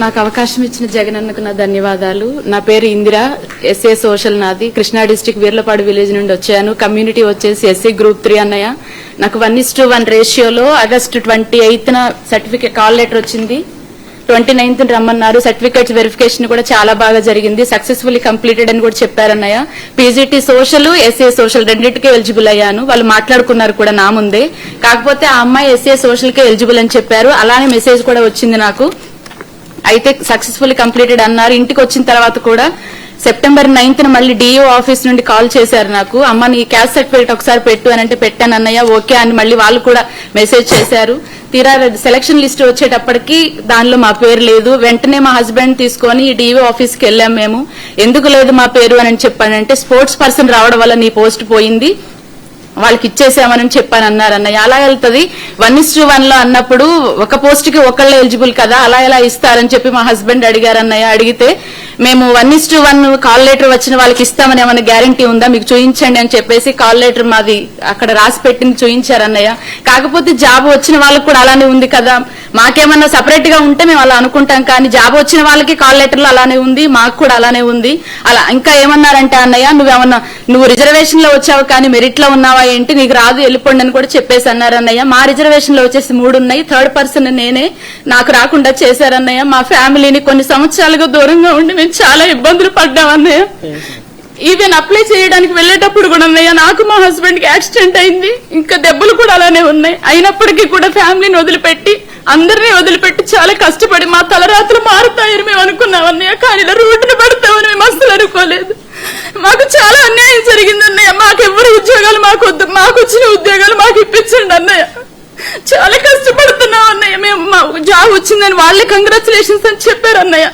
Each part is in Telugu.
నాకు అవకాశం ఇచ్చిన జగనన్నకు నా ధన్యవాదాలు. నా పేరు ఇందిరా, ఎస్ఏ సోషల్ నాది. కృష్ణా డిస్టిక్ వీర్లపాడు విలేజ్ నుండి వచ్చాను. కమ్యూనిటీ వచ్చేసి ఎస్సీ గ్రూప్ 3 అన్నయ్య. నాకు 1:1 రేషియోలో ఆగస్టు 28న సర్టిఫికేట్ కాల్ లెటర్ వచ్చింది. 29th రమ్మన్నారు. సర్టిఫికేట్స్ వెరిఫికేషన్ కూడా చాలా బాగా జరిగింది. సక్సెస్ఫుల్లీ కంప్లీటెడ్ అని కూడా చెప్పారన్నయ్య. పీజీటీ సోషల్, ఎస్ఏ సోషల్ రెండింటికే ఎలిజిబుల్ అయ్యాను. వాళ్ళు మాట్లాడుకున్నారు కూడా నా ముందే. కాకపోతే ఆ అమ్మాయి ఎస్ఏ సోషల్ కే ఎలిజిబుల్ అని చెప్పారు. అలానే మెసేజ్ కూడా వచ్చింది నాకు. అయితే సక్సెస్ఫుల్లీ కంప్లీటెడ్ అన్నారు. ఇంటికి వచ్చిన తర్వాత కూడా సెప్టెంబర్ 9th మళ్ళీ డిఓ ఆఫీస్ నుండి కాల్ చేశారు నాకు. అమ్మ నీ క్యాస్ట్ సర్టిఫికేట్ ఒకసారి పెట్టు అని అంటే పెట్టాను అన్నయ్య. ఓకే అని మళ్ళీ వాళ్ళు కూడా మెసేజ్ చేశారు. తీరా సెలక్షన్ లిస్ట్ వచ్చేటప్పటికి దానిలో మా పేరు లేదు. వెంటనే మా హస్బెండ్ తీసుకొని డిఓ ఆఫీస్కి వెళ్ళాం మేము. ఎందుకు లేదు మా పేరు అని చెప్పానంటే స్పోర్ట్స్ పర్సన్ రావడం వల్ల నీ పోస్ట్ పోయింది, వాళ్ళకి ఇచ్చేసామని చెప్పాను అన్నారు అన్నయ్య. అలా వెళ్తుంది 1:1 అన్నప్పుడు ఒక పోస్ట్ కి ఒకళ్ళే ఎలిజిబుల్ కదా, అలా ఎలా ఇస్తారని చెప్పి మా హస్బెండ్ అడిగారు అన్నయ్య. అడిగితే మేము 1:1 కాల్ లెటర్ వచ్చిన వాళ్ళకి ఇస్తామని ఏమైనా గ్యారంటీ ఉందా, మీకు చూపించండి అని చెప్పేసి కాల్ లెటర్ మాది అక్కడ రాసి పెట్టింది చూపించారు అన్నయ్య. కాకపోతే జాబ్ వచ్చిన వాళ్ళకి కూడా అలానే ఉంది కదా, మాకేమన్నా సపరేట్ గా ఉంటే మేము అలా అనుకుంటాం, కానీ జాబ్ వచ్చిన వాళ్ళకి కాల్ లెటర్లు అలానే ఉంది, మాకు కూడా అలానే ఉంది. అలా ఇంకా ఏమన్నారంటే అన్నయ్య నువ్వు రిజర్వేషన్ లో వచ్చావు కానీ మెరిట్ లో ఉన్నావా ఏంటి, నీకు రాదు వెళ్ళిపోండి అని కూడా చెప్పేసి అన్నారు అన్నయ్య. మా రిజర్వేషన్ లో వచ్చేసి 3 ఉన్నాయి. 3rd పర్సన్ నేనే, నాకు రాకుండా చేశారన్నయ్య. మా ఫ్యామిలీని కొన్ని సంవత్సరాలుగా దూరంగా ఉండి మేము చాలా ఇబ్బందులు పడ్డాం అన్నయ్య. ఈవెన్ అప్లై చేయడానికి వెళ్లేటప్పుడు కూడా అన్నయ్య నాకు మా హస్బెండ్ కి యాక్సిడెంట్ అయింది, ఇంకా దెబ్బలు కూడా అలానే ఉన్నాయి. అయినప్పటికీ కూడా ఫ్యామిలీని వదిలిపెట్టి అందరినీ వదిలిపెట్టి చాలా కష్టపడి మా తలరాత్రులు మారుతాయని మేము అనుకున్నాం అన్నయ్య. కానీ ఇలా రోడ్డును పడతామని మేము అసలు అనుకోలేదు. మాకు చాలా అన్యాయం జరిగింది అన్నయ్య. మాకెవ్వరు ఉద్యోగాలు మాకు వద్దు, మాకు వచ్చిన ఉద్యోగాలు మాకు ఇప్పించండి అన్నయ్య. చాలా కష్టపడుతున్నాం అన్నయ్య. మేము మా జాబ్ వచ్చిందని వాళ్ళే కంగ్రాచులేషన్స్ అని చెప్పారు అన్నయ్య.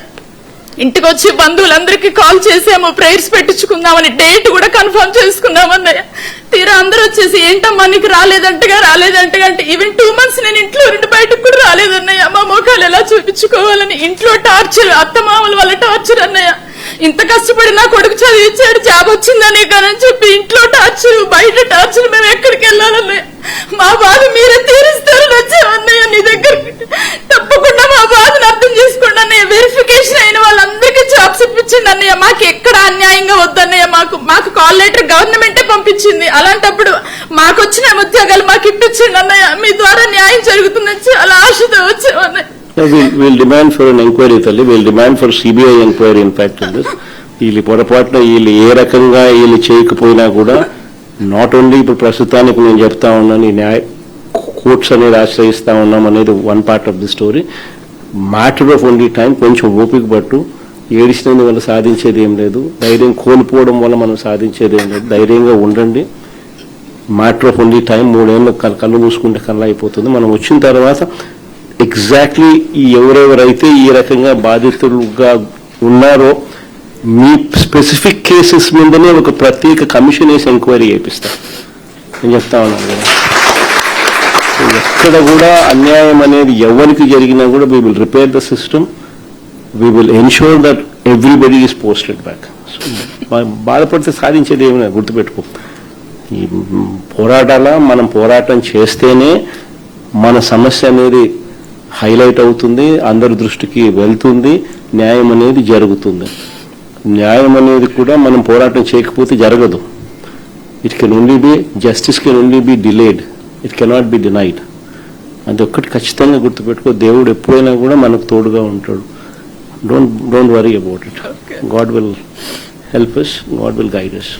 ఇంటికి వచ్చి బంధువులందరికీ కాల్ చేసాము, ప్రేయర్స్ పెట్టించుకుందామని, డేట్ కూడా కన్ఫర్మ్ చేసుకున్నాం అన్నయ్య. తీరా అందరూ వచ్చేసి ఏంటమ్మా నీకు రాలేదంటగా అంటే ఈవెన్ 2 months నేను ఇంట్లో నుండి బయటకు కూడా రాలేదన్నయ్య. మా ముఖాలు ఎలా చూపించుకోవాలని ఇంట్లో టార్చర్, అత్తమామల వల్ల టార్చర్ అన్నయ్య. ఇంత కష్టపడి నా కొడుకు చదివించాడు, జాబ్ వచ్చిందనే కానీ చెప్పి ఇంట్లో టార్చర్, బయట టార్చర్, మేము ఎక్కడికి వెళ్ళాలన్నయ్య. మా బాధ మీరే తీరుస్తారని వచ్చామన్నయ్య నీ దగ్గరికి. తప్పకుండా మా బాధను అర్థం చేసుకోండి అన్నయ్య. వెరిఫికేషన్ అయిన వాళ్ళందరికీ జాబ్స్ ఇప్పించండి అన్నయ్య. మాకు ఎక్కడ అన్యాయంగా వద్దన్నయ్య. మాకు కాల్ లెటర్ గవర్నమెంటే పంపించింది. అలాంటప్పుడు మాకు వచ్చిన ఉద్యోగాలు మాకు ఇప్పించండి అన్నయ్య. మీ ద్వారా న్యాయం జరుగుతుందని చాలా ఆశతో వచ్చామన్నయ్య. We'll demand for an inquiry, Tali. We'll demand for CBI inquiry, in fact, in this. వీళ్ళు పొరపాటున వీళ్ళు ఏ రకంగా వీళ్ళు చేయకపోయినా కూడా నాట్ ఓన్లీ ఇప్పుడు ప్రస్తుతానికి నేను చెప్తా ఉన్నాను, ఈ న్యాయ కోర్ట్స్ అనేది ఆశ్రయిస్తా ఉన్నాం అనేది 1 part of the story. Matter of only time. కొంచెం ఓపిక పట్టు. ఏడిచినందు వల్ల సాధించేది ఏం లేదు, ధైర్యం కోల్పోవడం వల్ల మనం సాధించేది ఏం లేదు. ధైర్యంగా ఉండండి. Matter of only time. 3 ఏళ్ళు కళ్ళు మూసుకుంటే కళ్ళు అయిపోతుంది. మనం వచ్చిన తర్వాత ఎగ్జాక్ట్లీ ఎవరెవరైతే ఈ రకంగా బాధితులుగా ఉన్నారో మీ స్పెసిఫిక్ కేసెస్ మీదనే ఒక ప్రత్యేక కమిషన్ వేసి ఎంక్వైరీ చేపిస్తాం. నేను చెప్తా ఉన్నాను కదా, ఎక్కడ కూడా అన్యాయం అనేది ఎవరికి జరిగినా కూడా we will repair the system. We will ensure that everybody is posted back. So బాధపడితే సాధించేది ఏమైనా గుర్తుపెట్టుకో. ఈ మనం పోరాటం చేస్తేనే మన సమస్య అనేది హైలైట్ అవుతుంది, అందరి దృష్టికి వెళ్తుంది, న్యాయం అనేది జరుగుతుంది. న్యాయం అనేది కూడా మనం పోరాటం చేయకపోతే జరగదు. It can only be, justice can only be delayed, it cannot be denied. అది ఒక్కటి ఖచ్చితంగా గుర్తుపెట్టుకో. దేవుడు ఎప్పుడైనా కూడా మనకు తోడుగా ఉంటాడు. Don't worry about it. God will help us, God will guide us.